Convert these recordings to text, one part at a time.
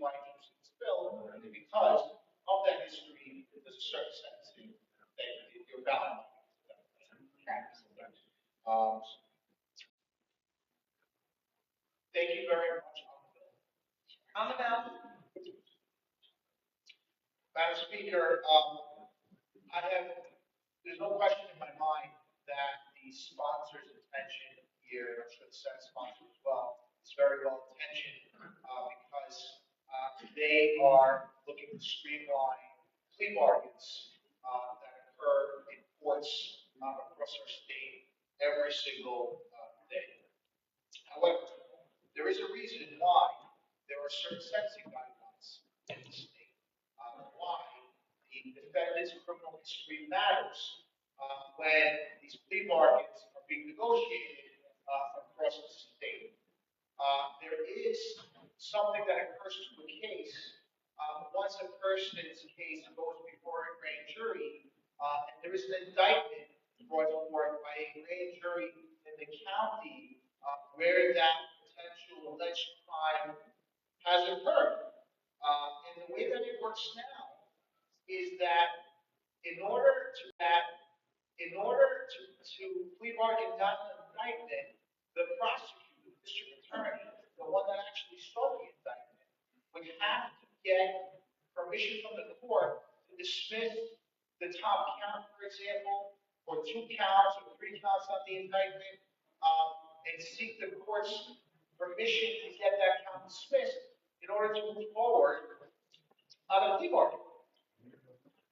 why I'm interested in this bill, because of that history, there's a certain sentencing that you're bound. Um, Thank you very much on the bill. On the bill. Madam Speaker, there's no question in my mind that the sponsor's intention here, I'm sure the Senate sponsor as well, is very well intentioned because they are looking to streamline plea bargains that occur in courts across our state every single day. However, there is a reason why there are certain sentencing guidelines in the state, why the defendant's criminal history matters when these plea bargains are being negotiated across the state. There is something that occurs to a case once a person's case goes before a grand jury, and there is an indictment brought forward by a grand jury in the county where that potential alleged crime has occurred. And the way that it works now is that in order to plea bargain not an indictment, the prosecutor, the district attorney, the one that actually sought the indictment, would have to get permission from the court to dismiss the top count, for example, or 2 counts or 3 counts on the indictment, and seek the court's permission to get that count dismissed in order to move forward on a plea bargain.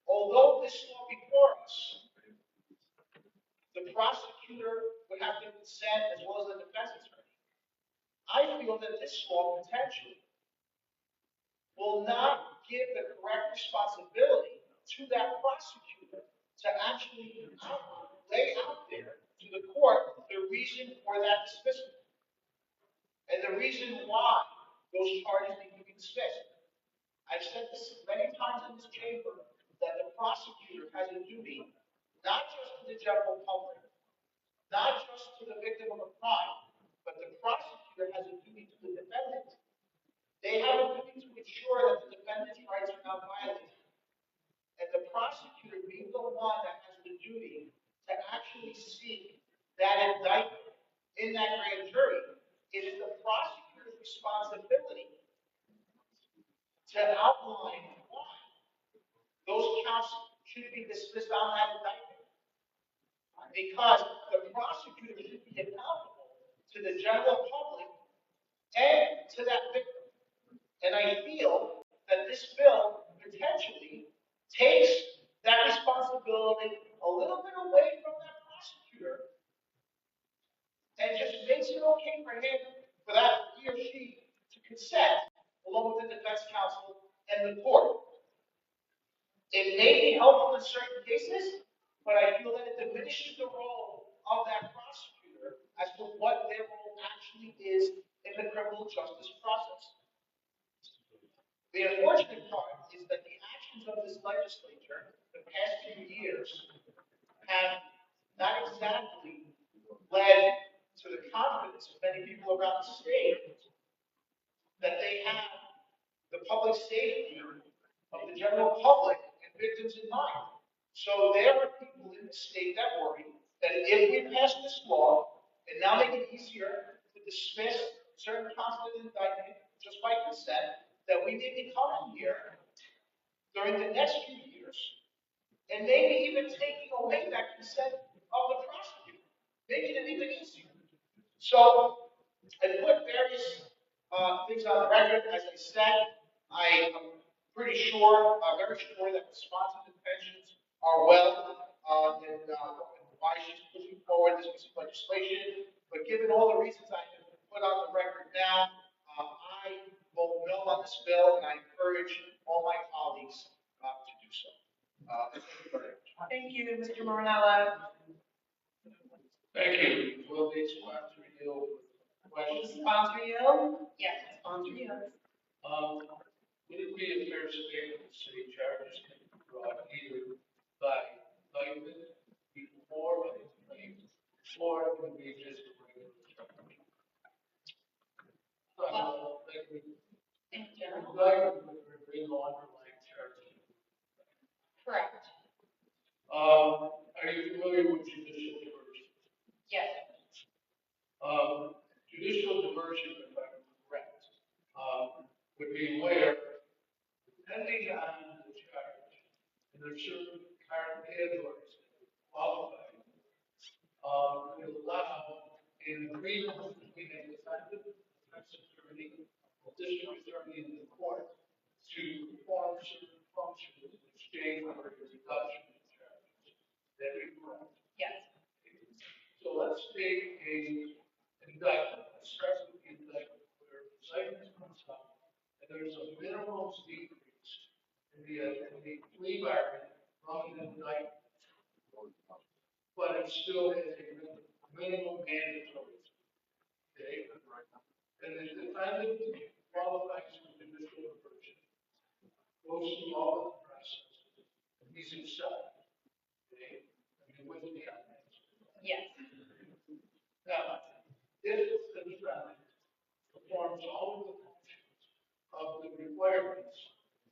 Although this law before us, the prosecutor would have to consent as well as the defense attorney. I feel that this law potentially will not give the correct responsibility to that prosecutor to actually lay out there to the court the reason for that dismissal and the reason why those charges need to be dismissed. I've said this many times in this chamber that the prosecutor has a duty not just to the general public, not just to the victim of a crime, but the prosecutor has a duty to the defendant. They have a duty to ensure that the defendant's rights are not violated. And the prosecutor being the one that has the duty to actually seek that indictment in that grand jury, it is the prosecutor's responsibility to outline why those counts should be dismissed on that indictment. Because the prosecutor should be accountable to the general public and to that victim. And I feel that this bill potentially takes that responsibility a little bit away from that prosecutor and just makes it okay for him, for that he or she to consent along with the defense counsel and the court. It may be helpful in certain cases, but I feel that it diminishes the role of that prosecutor as to what their role actually is in the criminal justice process. The unfortunate part is that the actions of this legislature the past few years have not exactly led to the confidence of many people around the state that they have the public safety of the general public and victims in mind. So there are people in the state that worry that if we pass this law and now make it easier to dismiss certain counts of indictment just by consent, that we may be coming here during the next few years and maybe even taking away that consent of the prosecutor, making it even easier. So I put various things on the record. As I said, I am pretty sure, very sure that the sponsor's intentions are well and why she's pushing forward this piece of legislation. But given all the reasons I have put on the record now, I vote no on this bill, and I encourage all my colleagues to do so. Thank you very much. Thank you, Mr. Morinello. Thank you. Will the sponsor yield questions? Sponsor yield? Yes, sponsor yield. Would it be a fair statement to say charges can be brought either by indictment before a complaint, or it can be just a regular charge? In general, indictment with her being on underlying charges. Correct. Are you familiar with judicial diversion? Yes. Judicial diversion, if I'm correct, would be where, depending on the charge, and there's certain categories that qualify, would allow an agreement between a defendant, defense attorney, district attorney, and the court to perform certain functions in exchange for a reduction in charges. That is correct. Yes. So let's take a indictment. Let's start with the indictment where the indictment comes up and there's a minimal decrease in the plea bargain from an indictment. But it still has a minimum mandatory. Okay? And the defendant qualifies for judicial diversion. Goes through all of the process. And he's accepted. Okay? I mean, with the Yes. Now, if the defendant performs all of the functions of the requirements,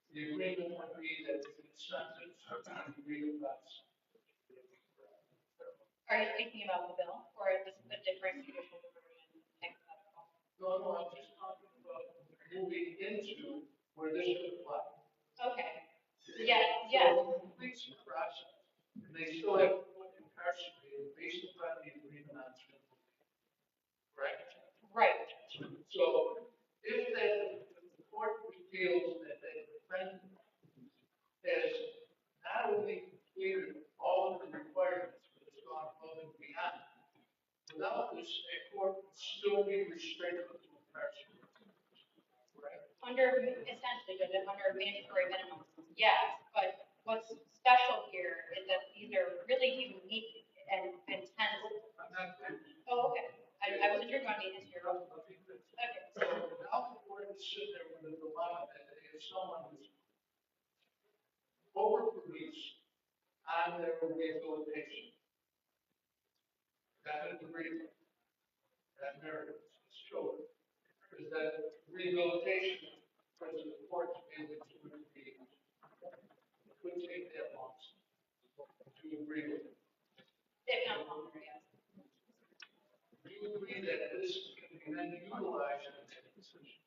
the agreement would be that the incentives are not agreed upon. Are you thinking about the bill or is this a different judicial diversion hypothetical? No, I'm just talking about moving into where this would apply. Okay. Yes, yes. So it completes the process, and they still have to put incarcerated based upon the agreement on civil. Correct? Right. So if the court feels that the defendant has not only completed all of the requirements, but has gone above and beyond, without this, a court would still be restricted to incarceration. Correct? Essentially, under mandatory minimums, yes, but what's special here is that these are really unique and intense. I'm not saying. Oh, okay. I wasn't sure if I needed to answer your own. Okay. So now the court is sitting there with a dilemma that if someone who's overproduced on their rehabilitation, that is agreement, that merit is shown, is that rehabilitation for the court to be able to agree. It could take that long to agree with it. If not longer, yes. Do you agree that this can be then utilized in that decision?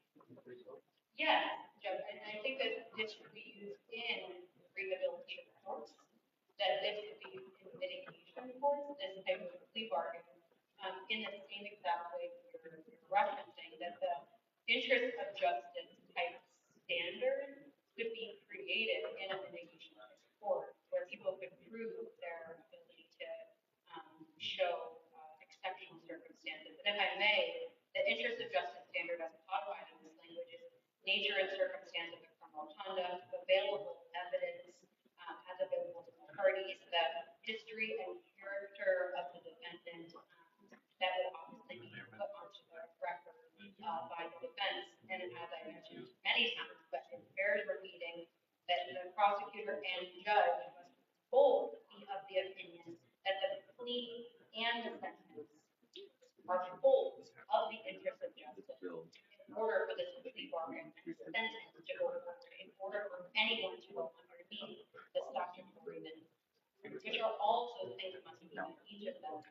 Yes, Judge, and I think that this should be used in rehabilitation courts, that this could be used in mitigation courts, this type of plea bargain, in the same exact way you're referencing, that the interest of justice type standard could be created in a mitigation court, where people could prove their ability to show exceptional circumstances. And if I may, the interest of justice standard as codified in this language is nature and circumstance of the criminal conduct, available evidence as available to the parties, the history and character of the defendant that would obviously be put onto the record by the defense. And as I mentioned many times, but it bears repeating that the prosecutor and judge must both be of the opinion that the plea and the sentence are both of the interest of justice in order for this plea bargain sentence to go forward, in order for anyone to go underneath the statutory minimum, which are also things must be in each of them.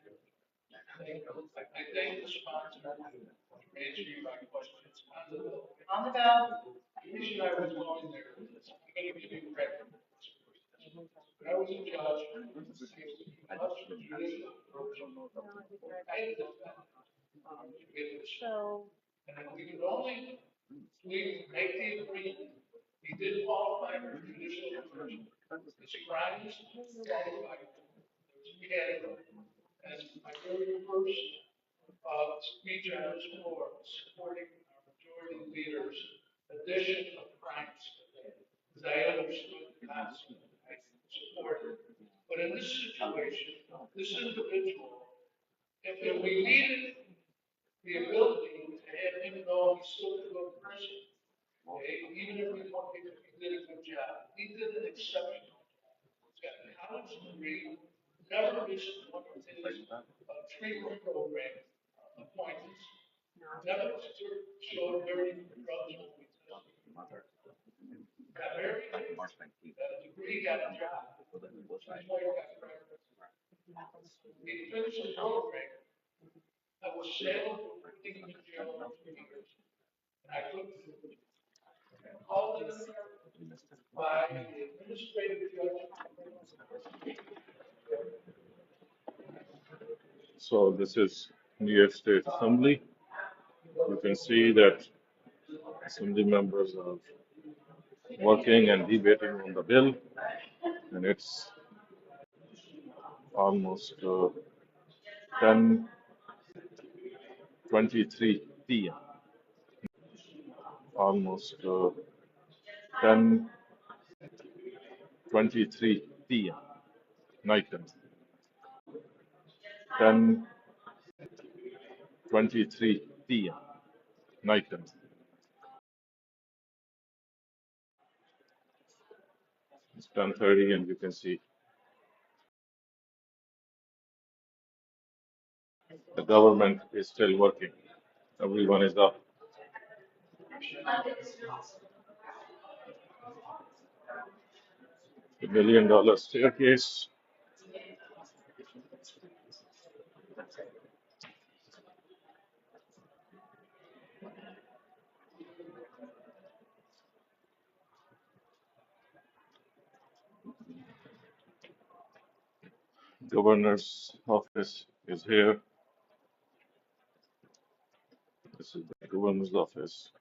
I think the sponsor answering my questions on the bill. On the bill. The reason I was going there is I'm going to give you credit. When I was a judge, I was judicial version. I had to get this. And we could only, we make the agreement. He did qualify for judicial version. His crimes qualified. He had, and my very first speech on this floor supporting our majority leaders' addition of crimes because I understood the concept. I supported. But in this situation, this individual, if we needed the ability to have him know he still could go to prison, okay, even if we don't think he did a good job, he did an exceptional job. He's got a college degree, never missed one of his treatment program appointments, never showed dirty drugs when we tested him. got married, got a degree, got a job. His wife got pregnant. He finished his program. I was sailed from Virginia to jail for 3 years. And I couldn't do it. Called in by the administrative judge. So this is New York State Assembly. You can see that Assembly members are working and debating on the bill, and it's almost 10:23 p.m. Almost 10:23 p.m. night time. 10:23 p.m. night time. It's 10:30, and you can see the government is still working. Everyone is up. The $1 million staircase. Governor's office is here. This is the governor's office.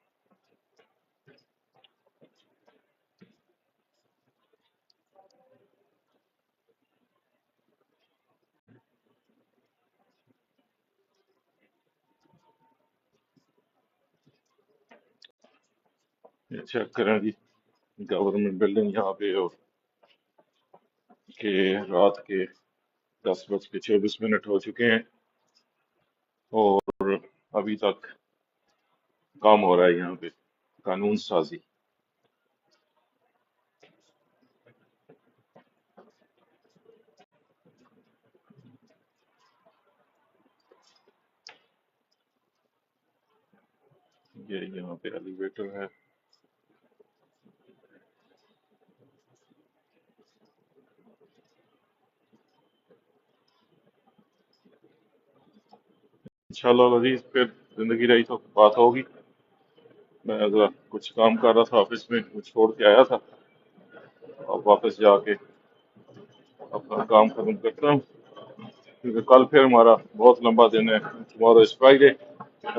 یہ check کریں جی government building یہاں پہ اور کہ رات کے 10:24 ہو چکے ہیں اور ابھی تک کام ہو رہا ہے یہاں پہ قانون سازی. یہ یہاں پہ ایلیویٹر ہے. انشاءاللہ عزیز پھر زندگی رہی تو بات ہوگی. میں ذرا کچھ کام کر رہا تھا آفس میں، وہ چھوڑ کے آیا تھا. اب واپس جا کے اپنا کام ختم کرتا ہوں کیونکہ کل پھر ہمارا بہت لمبا دن ہے. Tomorrow is Friday.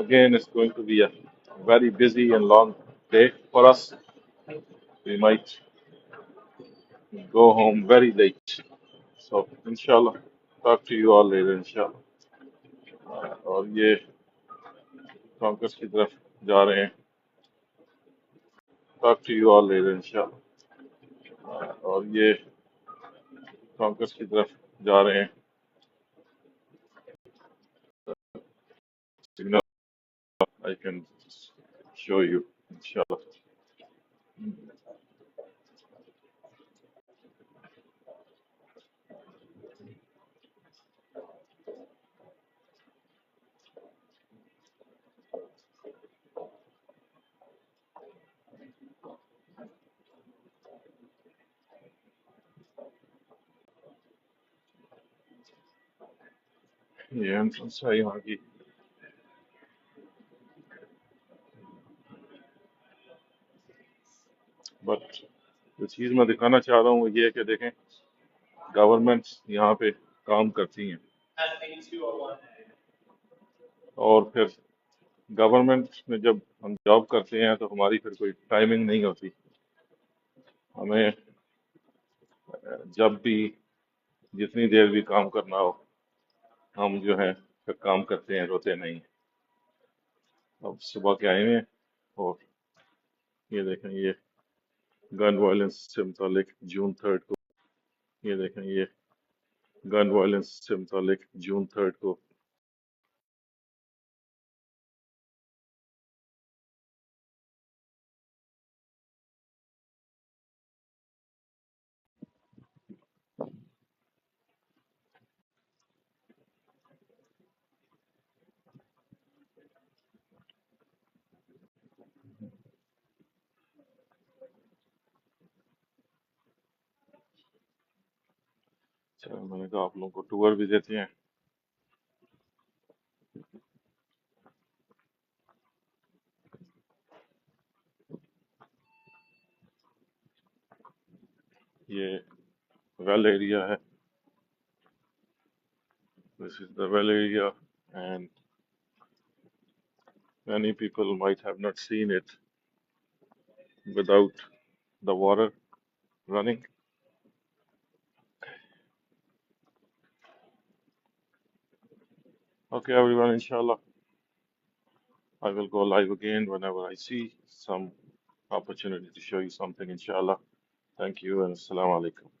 Again, it's going to be a very busy and long day for us. We might go home very late. So, inshallah, talk to you all later, inshallah. اور یہ کانکس کی طرف جا رہے ہیں. Talk to you all later, inshallah. اور یہ کانکس کی طرف جا رہے ہیں. Signal I can show you, inshallah. یہ انٹرنس ہے یہاں کی. بٹ جو چیز میں دکھانا چاہ رہا ہوں وہ یہ ہے کہ دیکھیں گورنمنٹ یہاں پہ کام کرتی ہیں اور پھر گورنمنٹ میں جب ہم جاب کرتے ہیں تو ہماری پھر کوئی ٹائمنگ نہیں ہوتی. ہمیں جب بھی جتنی دیر بھی کام کرنا ہو ہم جو ہے پھر کام کرتے ہیں، روتے نہیں. اب صبح کے آئے ہوئے ہیں اور یہ دیکھیں یہ گن وائلنس سے متعلق جون 3 کو، یہ دیکھیں یہ گن وائلنس سے متعلق جون 3 کو चलो मैंने कहा आप लोगों को टूर भी देते हैं। ये वेल एरिया है, this is the well area and many people might have not seen it without the water running. Okay, everyone, inshallah, I will go live again whenever I see some opportunity to show you something, inshallah. Thank you and assalamu alaikum.